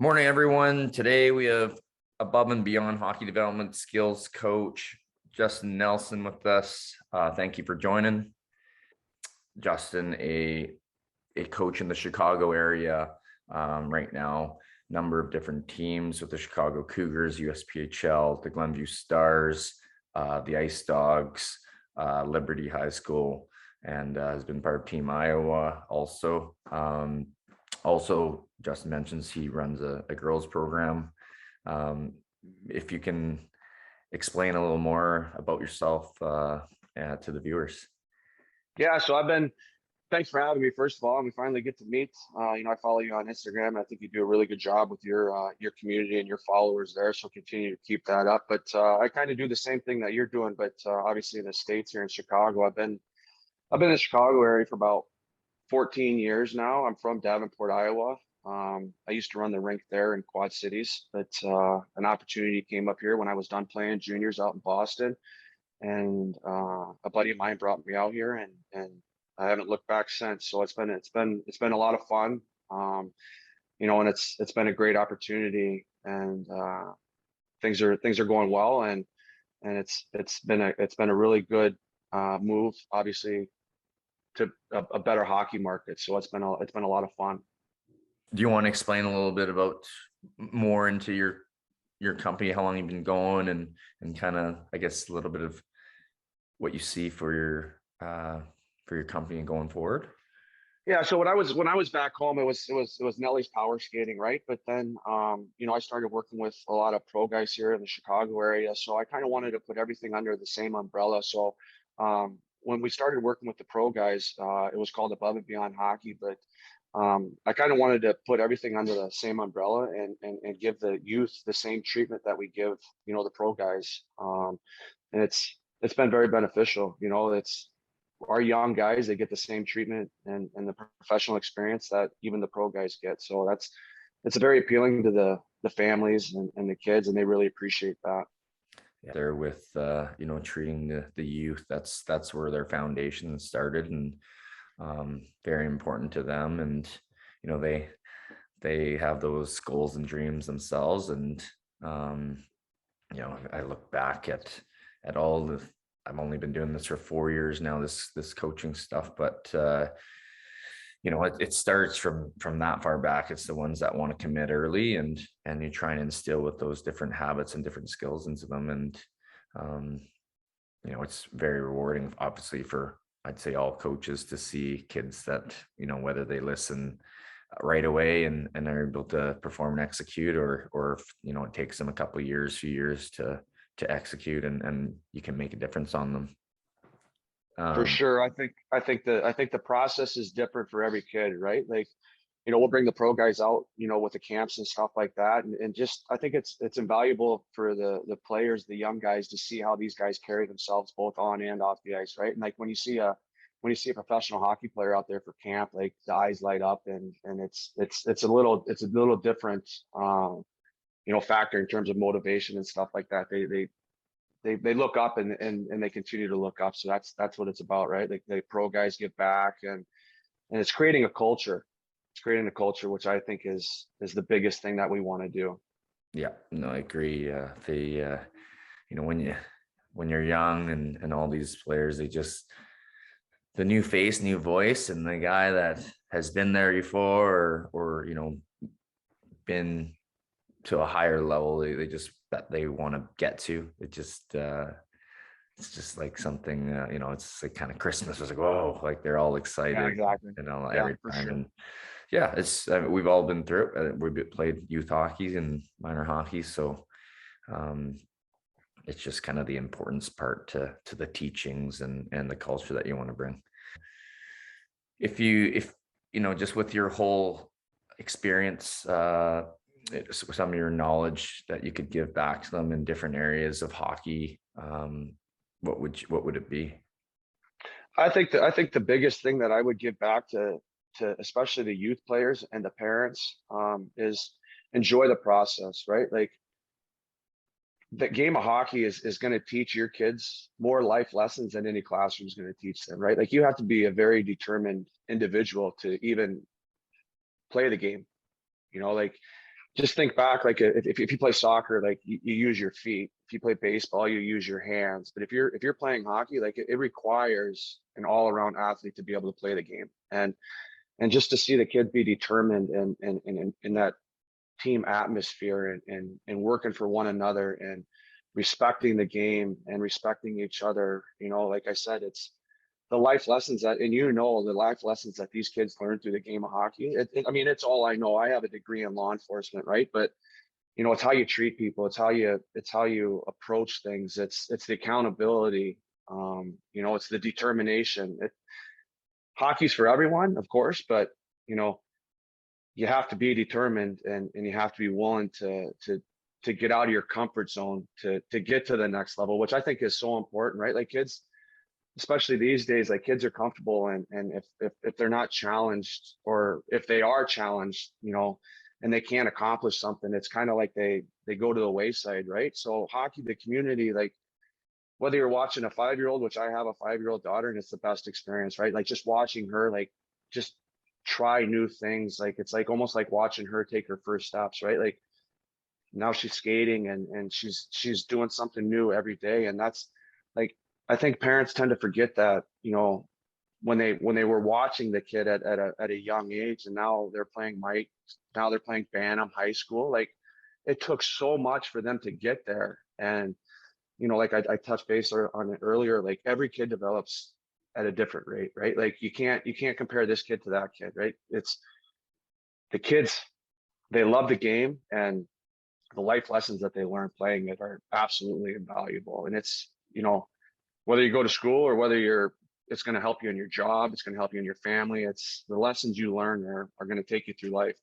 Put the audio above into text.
Morning, everyone. Today we have above and beyond hockey development skills coach Justin Nelson with us. Thank you for joining. Justin, a coach in the Chicago area right now. Number of different teams with the Chicago Cougars, USPHL, the Glenview Stars, the Ice Dogs, Liberty High School, and has been part of Team Iowa also. Also, Justin mentions he runs a girls program. If you can explain a little more about yourself to the viewers. Yeah, so thanks for having me. First of all, we finally get to meet. I follow you on Instagram, and I think you do a really good job with your community and your followers there. So continue to keep that up. But I kind of do the same thing that you're doing, but obviously in the States here in Chicago. I've been in the Chicago area for about 14 years now. I'm from Davenport, Iowa. I used to run the rink there in Quad Cities, but an opportunity came up here when I was done playing juniors out in Boston, and a buddy of mine brought me out here, and I haven't looked back since. So it's been a lot of fun, and it's been a great opportunity, and things are going well, and it's been a really good move, obviously, to a better hockey market. So it's been a lot of fun. Do you want to explain a little bit about more into your company, how long you've been going, and kind of, I guess, a little bit of what you see for your company and going forward? Yeah, so when I was back home, it was Nelly's Power Skating, right? But then I started working with a lot of pro guys here in the Chicago area, so I kind of wanted to put everything under the same umbrella. So when we started working with the pro guys, it was called Above and Beyond Hockey, but I kind of wanted to put everything under the same umbrella and give the youth the same treatment that we give the pro guys, and it's been very beneficial. It's our young guys, they get the same treatment and the professional experience that even the pro guys get. So it's very appealing to the families and the kids, and they really appreciate that. They're with treating the youth. That's where their foundation started, and very important to them. And they have those goals and dreams themselves. And I look back at all the, I've only been doing this for 4 years now, this coaching stuff, but it starts from that far back. It's the ones that want to commit early, and you try and instill with those different habits and different skills into them. And it's very rewarding, obviously, for, I'd say, all coaches to see kids that, whether they listen right away and are able to perform and execute, or it takes them a couple of few years to execute, and you can make a difference on them. For sure. I think the process is different for every kid, right? Like, we'll bring the pro guys out, with the camps and stuff like that. And just, I think it's invaluable for the players, the young guys, to see how these guys carry themselves both on and off the ice, right? And like when you see a professional hockey player out there for camp, like the eyes light up, and it's a little different, factor in terms of motivation and stuff like that. They look up and they continue to look up. So that's what it's about, right? Like the pro guys give back, and it's creating a culture. It's creating a culture, which I think is the biggest thing that we want to do. Yeah, no, I agree. When you're young, and all these players, the new face, new voice, and the guy that has been there before, or been to a higher level, they want to get to. It's just like something, it's like kind of Christmas. It's like, whoa, like they're all excited. Yeah, exactly. Every time. Sure. And yeah, we've all been through it. We've played youth hockey and minor hockey, so it's just kind of the importance part to the teachings and the culture that you want to bring. If just with your whole experience, some of your knowledge that you could give back to them in different areas of hockey, what would it be? I think the biggest thing that I would give back to especially the youth players and the parents, is enjoy the process, right? Like, the game of hockey is going to teach your kids more life lessons than any classroom is going to teach them, right? Like, you have to be a very determined individual to even play the game. Like, just think back, like if you play soccer, like you use your feet. If you play baseball, you use your hands. But if you're playing hockey, like it requires an all around athlete to be able to play the game. And just to see the kids be determined and in that team atmosphere and working for one another and respecting the game and respecting each other. Like I said, it's the life lessons that, and the life lessons that these kids learn through the game of hockey. I mean, it's all I know. I have a degree in law enforcement, right? But it's how you treat people. It's how you approach things. It's the accountability. It's the determination. Hockey's for everyone, of course, but you know, you have to be determined and you have to be willing to get out of your comfort zone to get to the next level, which I think is so important, right? Like kids, especially these days, like kids are comfortable and if they're not challenged or if they are challenged, and they can't accomplish something, it's kind of like they go to the wayside, right? So hockey, the community, like whether you're watching a 5-year-old, which I have a 5-year-old daughter, and it's the best experience, right? Like just watching her, like just try new things. Like it's like almost like watching her take her first steps, right? Like now she's skating and she's doing something new every day. And that's like, I think parents tend to forget that, when they were watching the kid at a young age, and now they're playing Mike, now they're playing Bantam high school. Like it took so much for them to get there. And like I touched base on it earlier, like every kid develops at a different rate, right? Like you can't compare this kid to that kid, right? It's the kids, they love the game, and the life lessons that they learn playing it are absolutely invaluable. And it's, whether you go to school or whether it's going to help you in your job, it's going to help you in your family. It's the lessons you learn are going to take you through life.